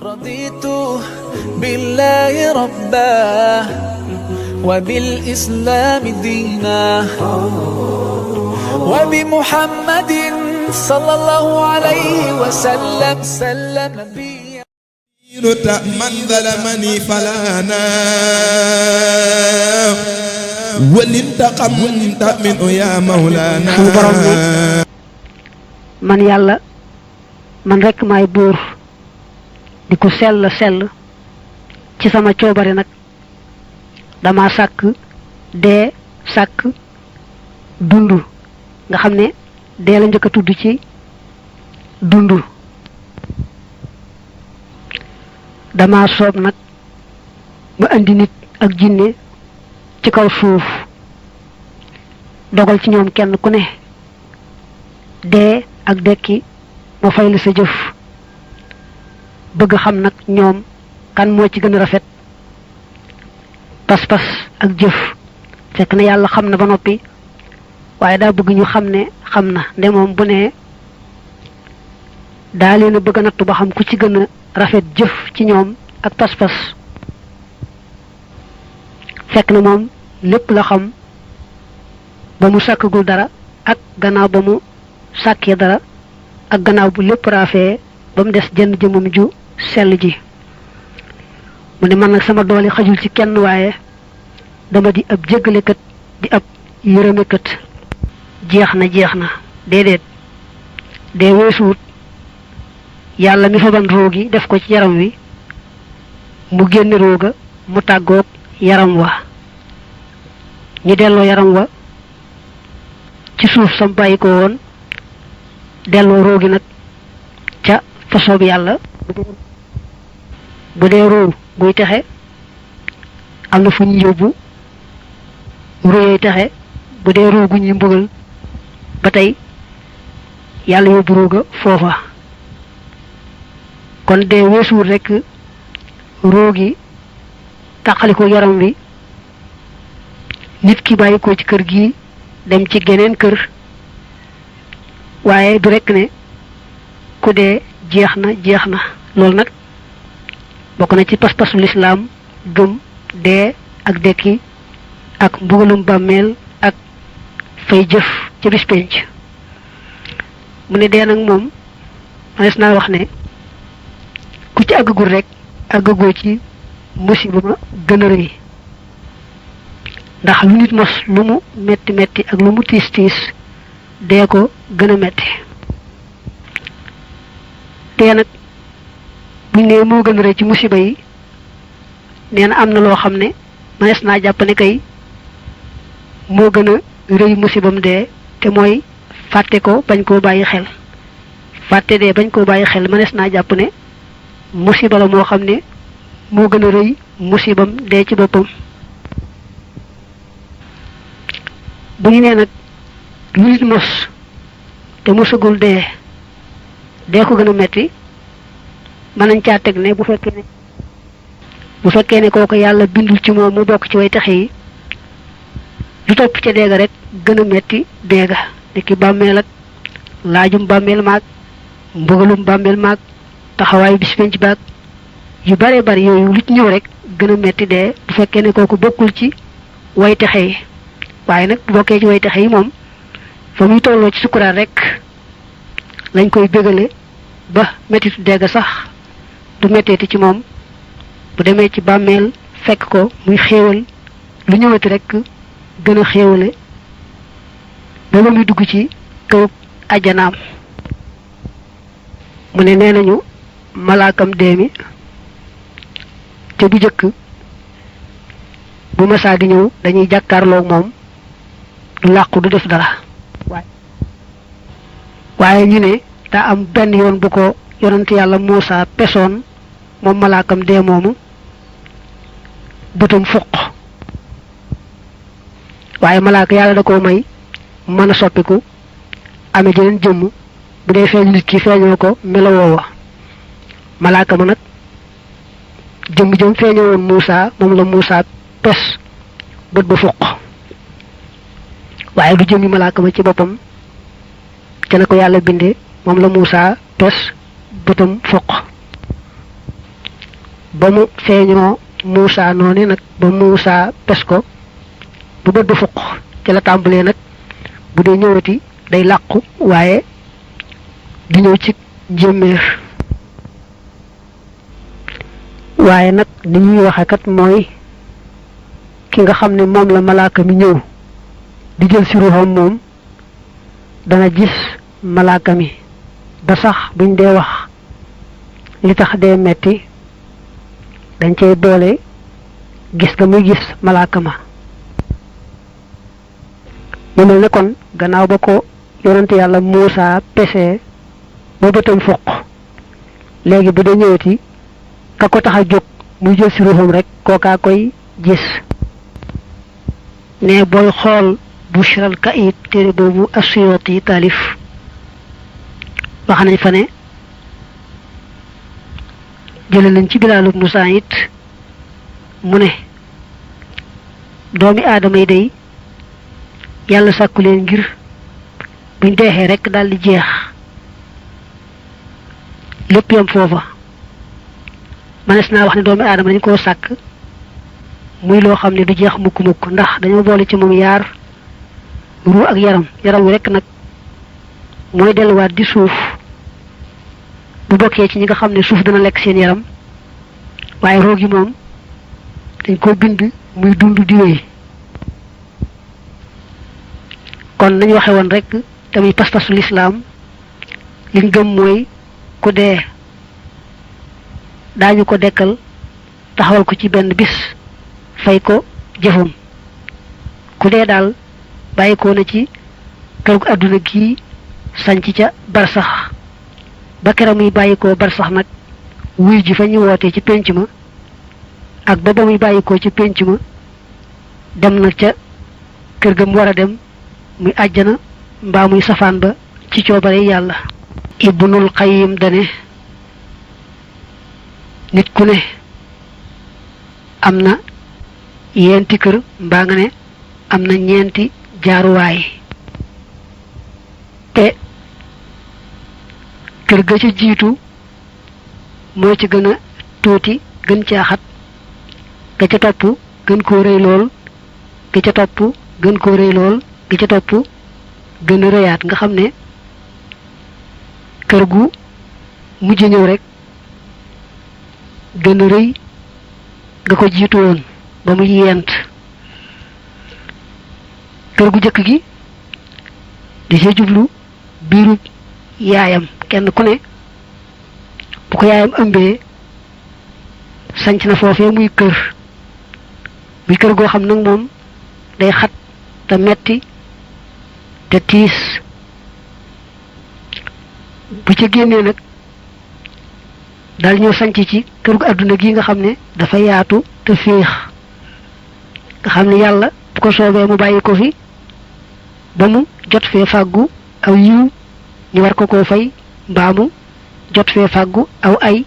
رضيت بالله ربا وبالإسلام دينا وبمحمد صلى الله عليه وسلم نبيا من ظلمني فلانا ولنتقم منه يا مولانا man yàlla man rekk maay buur di ko sell ci sama coobare nag dama sàkk dee sàkk dund nga xam ne dee la njëkk a tudd ci dund dama soob nag ma indi nit ak jinne ci kaw suuf dogal ci ñoom kenn ku ne dee ak dekki ma fay la sa jëf bëgg xam nag ñoom kan moo ci gën a rafet pas-pas ak jëf fekk na yàlla xam na ba noppi waaye daa bëgg ñu xam ne xam na nde moom bu ne daa leen a bëgg a nattu ba xam ku ci gën a rafet jëf ci ñoom ak pas-pas fekk na moom lépp la xam ba mu sàkkagul dara ak gannaaw ba mu sàkkee dara ak gannaaw bu lépp raafee ba mu des jenn jëmmam ju sell ji mu ne man nag sama doole xajul ci kenn waaye dama di ab jéggalekat di ab yërëmekat jeex na déedéet dee weesuwut yàlla mi faban roogi def ko ci yaram wi mu génne rooga mu tàggoog yaram wa ñu delloo yaram wa ci suuf sam bàyyi ko woon delloo roogi nag ca fasoob yàlla bu dee roo buy texe am na fu ñu yóbbu róoyee texe bu dee roo gu ñuy mbugal ba tey yàlla yóbbu rooga foofa kon dee weesuwul rekk roogi tàqaliko yaram wi nit ki bàyyi ko ci kër gi dem ci geneen kër waaye du rekk ne ku dee jeex na loolu nag bokk na ci pas-pasu lislaam gëm dee ak dekki ak mbugalum bàmmeel ak fay jëf ca bis penc mu ne dee nag moom manees naa wax ne ku ci àggagul rek àggagoo ci musiba ma gën a rëy ndax lu nit mos lu mu metti ak lu mu tiis dee ko gën a metti dee nag buñ ne moo gën a rëy ci musiba yi nee na am na loo xam ne manees naa jàpp ne kay moo gën a rëy musibam dee te mooy fàtte ko bañ koo bàyyi xel fàtte dee bañ koo bàyyi xel manees naa jàpp ne musiba la moo xam ne moo gën a rëy musibam dee ci boppam bu ñu nee nag lu nit mos te mosagul dee ko gën a metti mën nañ caa teg ne bu fekkee ne kooku yàlla bindul ci moom mu bokk ci way taxe yi lu topp ca deega rek gën a metti deega ni ki bàmmeel ak laajum bàmmeel maag mbugalum bàmmeel maag taxawaayu bis penc baag yu bare bari yooyu lu ci ñëw rek gën a metti dee bu fekkee ne kooku bokkul ci way taxe yi waaye nag bu bokkee ci way taxe yi moom fa muy tolloo ci sukkuraat rek lañ koy bégale ba mettitu deega sax du metteeti ci moom bu demee ci bàmmeel fekk ko muy xéewal lu ñëwati rek gën a xéewale ba muy dugg ci këw ajjanaam mu ne nee nañu malaakam dee mi te bu jëkk bu masaa di ñëw dañuy jàkkaarloog moom du làqu du def dara waaye ñu ne daa am benn yoon bu ko yonent yàlla Muusaa pesoon moom malaakam dee moomu bëtam fuq waaye malaaka yàlla da koo may mën a soppiku amee jeneen jëmm bu dee feeñ nit ki feeñoo ko melowoowa malaaka ma nag jëmm jëm feeñoo woon Muusaa moom la Muusaa pes bët ba fuq waaye du jëmmi malaaka ma ci boppam ca na ko yàlla bindee moom la Muusaa pes bëtam fuq ba mu feeñoo Muusa noonu nag ba Muusa pes ko bu bët ba fuq ci la tàmbalee nag bu dee ñëwati day làqu waaye di ñëw ci njéeméer waaye nag ni ñuy waxe kat mooy ki nga xam ne moom la malaaka mi ñëw di jël si ruuxam moom dana gis malaaka mi ba sax buñ dee wax li tax dee metti dañ cey boole gis ga muy gis malaaka ma mu mel ne kon gannaaw ba ko yonante yàlla Muusa pesee ba bëtam fuq léegi bu dee ñëwati ka ko tax a jóg muy jël si ruuxam rek kookaa koy gis ne booy xool Bushral Kaïd téere boobu As-Suyuti taalif wax nañ fa ne jële nañ ci Bilaal ibnu Saïd mu ne doomi aadama yi day yàlla sàkku leen ngir buñ deexee rek daldi jeex lépp yam foofa manes naa wax ne doomi aadama dañ koo sàkk muy loo xam ne du jeex mukk-mukk ndax dañoo boole ci moom yaar ruu ak yaram wi rek nag mooy delluwaat di suuf bu bokkee ci ñi nga xam ne suuf dana lekk seen yaram waaye roo gi moom dañ ko bind muy dund di wéy kon nañu waxe woon rek tamit pas-pasu lislaam liñ gëm mooy ku dee daañu ko dekkal taxawal ko ci benn bis fay ko jëfam ku dee daal bàyyikoo na ci kërug àdduna gi sanc ca barsax ba keram muy bàyyikoo barsax nag wuy ji fa ñu wootee ci pénc ma ak ba muy bàyyikoo ci pénc ma dem nag ca kër ga mu war a dem muy àjjana mbaa muy safaan ba ci coobare yàlla Ibnul Qayyim dane nit ku ne am na yenti kër mbaa nga ne am na ñeenti jaaruwaay te kër ga ci jiitu moo ci gën a tuuti gën caa xat ga ca topp gën koo rëy lool ga ca topp gën koo rëy lool ga ca topp gën a rëyaat nga xam ne kër gu mujj ñëw rek gën a rëy ga ko jiitu woon ba muy yent kër gu jëkk gi di ca jublu biiru yaayam kenn ku ne bu ko yaayam ëmbee sanc na foofee muy kër goo xam nag moom day xat te metti te tiis bu ca génnee nag daal ñëw sanc ci kër gu àdduna gi nga xam ne dafa yaatu te féex nga xam ne yàlla bu ko soobee mu bàyyi ko fi ba mu jot fee fàggu aw yiw ñu war ko koo fay mbaa mu jot fee fàggu aw ay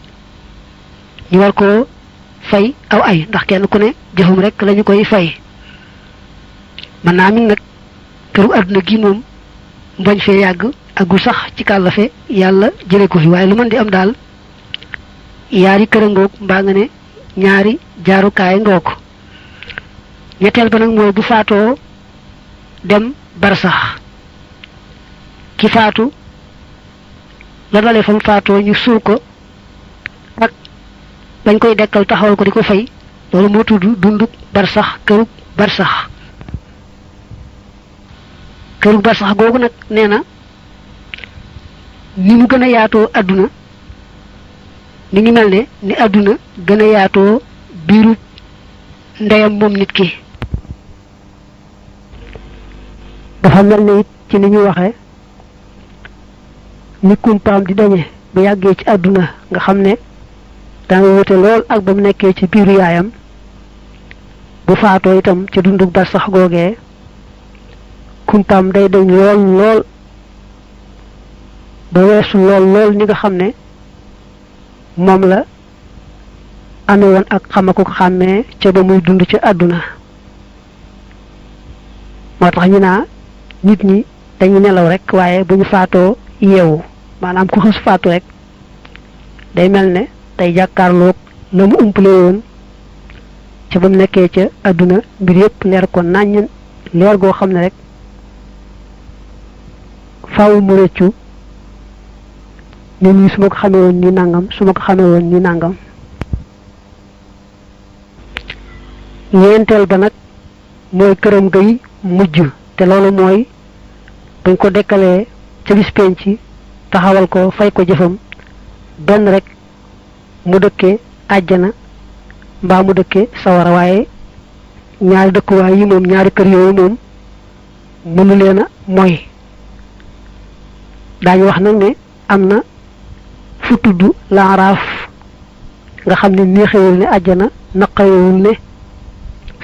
ñu war koo fay aw ay ndax kenn ku ne jëfum rek lañu koy fay man naa min nag këru àdduna gi moom mbañ fee yàgg agul sax ci kàllafe yàlla jële ko fi waaye lu mën di am daal yaari kër a ngoog mbaa nga ne ñaari jaarukaay ngoog ñetteel ba nag mooy bu faatoo dem barsax ki faatu la dalee fam faatoo ñu suul ko ak bañ koy dekkal taxawal ko di ko fay loolu moo tudd dunduk barsax kërug barsax googu nag nee na ni mu gën a yaatoo àdduna mi ngi mel ne ni àdduna gën a yaatoo biiru ndeyam moom nit ki dafa mel ne it ci ni ñu waxe ni kumpaam di dañe bu yàggee ci àdduna nga xam ne danga wute lool ak ba mu nekkee ci biiru yaayam bu faatoo itam ca dundug barsax googee kumpaam day dañ lool ba weesu lool ni nga xam ne moom la amee woon ak xamaku ko xàmmee ca ba muy dund ci àdduna moo tax ñu naa nit ñi dañu nelaw rek waaye bu ñu faatoo yeewu maanaam ku xës faatu rek day mel ne day jàkkaarloog la mu umpale woon ca ba mu nekkee ca àdduna mbir yépp leer ko nàññ leer goo xam ne rek faaw mu rëccu ne nii su ma ko xamee woon nii nangam su ma ko xamee woon nii nangam. ñeenteel ba nag mooy këram gay mujj te loolu mooy buñ ko dekkalee ca bis penc taxawal ko fay ko jëfam benn rek mu dëkke àjjana mbaa mu dëkke sawara waaye ñaari dëkkuwaay yi moom ñaari kër yooyu moom mënu leen a mooy. daañu wax nag ne am na fu tudd laaraaf nga xam ne neexewul ne àjjana naqarewul ne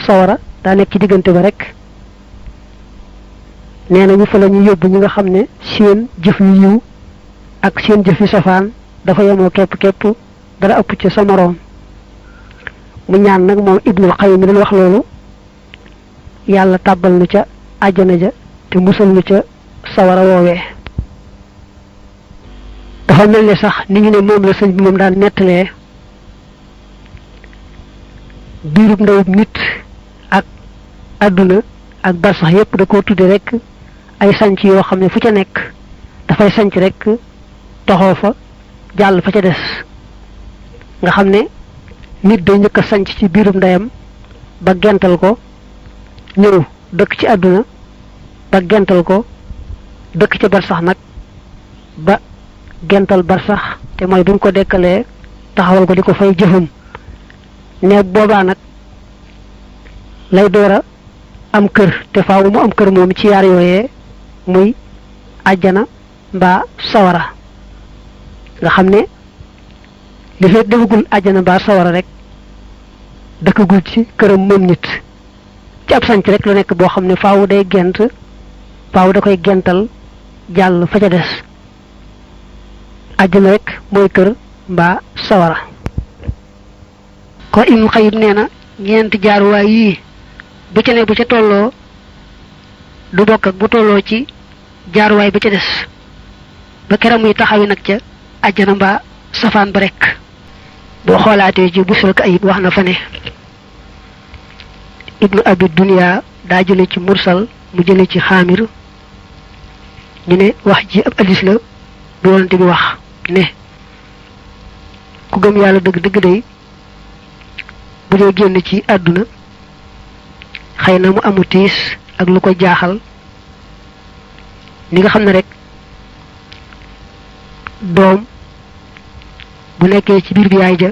sawara daa nekk ci diggante ba rek nee nañu fa la ñu yóbbu ñi nga xam ne seen jëf yu yiw ak seen jëf yu safaan dafa yemoo képp dara ëpp ci sa moroom. mu ñaan nag moom Ibnul Qayyim mi doon wax loolu yàlla tàbbal nu ca àjjana ja te musal nu ca sawara woowee. dafa mel ne sax ni ñu ne moom la sëñ bi moom daan nettalee biirub ndawub nit ak àdduna ak barsax yépp da koo tudde rek ay sanc yoo xam ne fu ca nekk dafay sanc rek toxoo fa jàll fa ca des nga xam ne nit day njëkk a sanc ci biirub ndeyam ba gental ko ñëw dëkk ci àdduna ba gental ko dëkk ca barsax nag ba gental barsax te mooy buñ ko dekkalee taxawal ko di ko fay jëfam ne boobaa nag lay door a am kër te faaw mu am kër moom ci yaar yooyee muy àjjana mbaa sawara nga xam ne li fekk defagul àjjana mbaa sawara rek dëkkagul ci këram moom nit ci ab sanc rek la nekk boo xam ne faaw day gent faaw da koy gental jàll fa ca des àjjana rek mooy kër mbaa sawara. kon Ibnu Qayyim nee na ñeenti jaaruwaay yii bu ca ne bu ca tolloo du bokk ak bu tolloo ci jaaruwaay ba ca des ba keroog muy taxawi nag ca àjjana mbaa safaan ba rek. boo xoolaatee ci Busrul Ayib wax na fa ne Ibnu Abi Dunya daa jële ci mursal mu jële ci xaamir ñu ne wax ji ab hadiis la bu Yonent bi wax ne ku gëm yàlla dëgg day bu dee génn ci àdduna xëy na mu amu tiis ak lu ko jaaxal ni nga xam ne rek doom bu nekkee ci biir bi yaay ja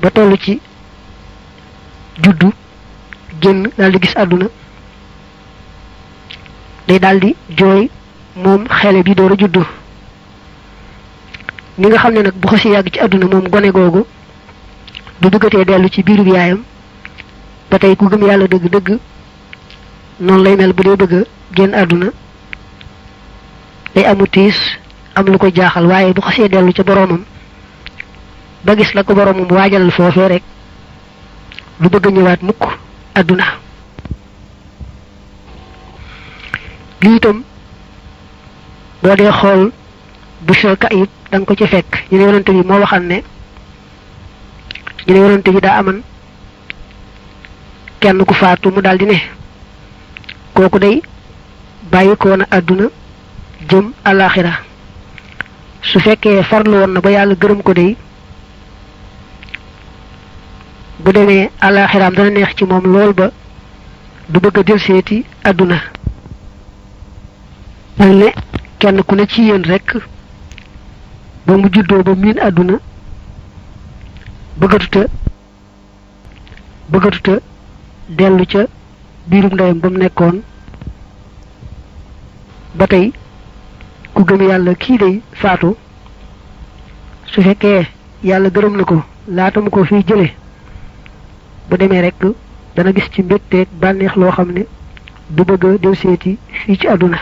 ba toll ci juddu génn daldi gis àdduna day daldi jooy moom xele bi door a juddu ni nga xam ne nag bu xasi yàgg ci àdduna moom gone googu bu bëggatee dellu ci biiru yaayam ba tey ku gëm yàlla dëgg-dëgg noonu lay mel bu dee bëgg a génn àdduna day amu tiis am lu ko jaaxal waaye bu xasee dellu ca boroomam ba gis la ko boroomam waajalal foofee rek du bëgg a ñëwaat mukk àdduna. lii itam boo dee xool Busrul Ayib da nga ko ci fekk ñu ne Yonent bi moo waxal ne ñu ne Yonent bi daa aman kenn ku faatu mu daldi ne kooku day bàyyi ko na àdduna jëm àllaaxira su fekkee farlu woon na ba yàlla gërëm ko day bu demee àllaaxiraam dana neex ci moom lool ba du bëgg a delseeti àdduna. mel ne kenn ku ne ci yéen rekk ba mu juddoo ba miin àdduna bëggatuta dellu ca biirum ndeyam ba mu nekkoon ba tey ku gëm yàlla kii day faatu su fekkee yàlla gërëm na ko laata mu ko fiy jële bu demee rekk dana gis ci mbégteeg bànneex loo xam ne du bëgg a delseeti fii ci àdduna.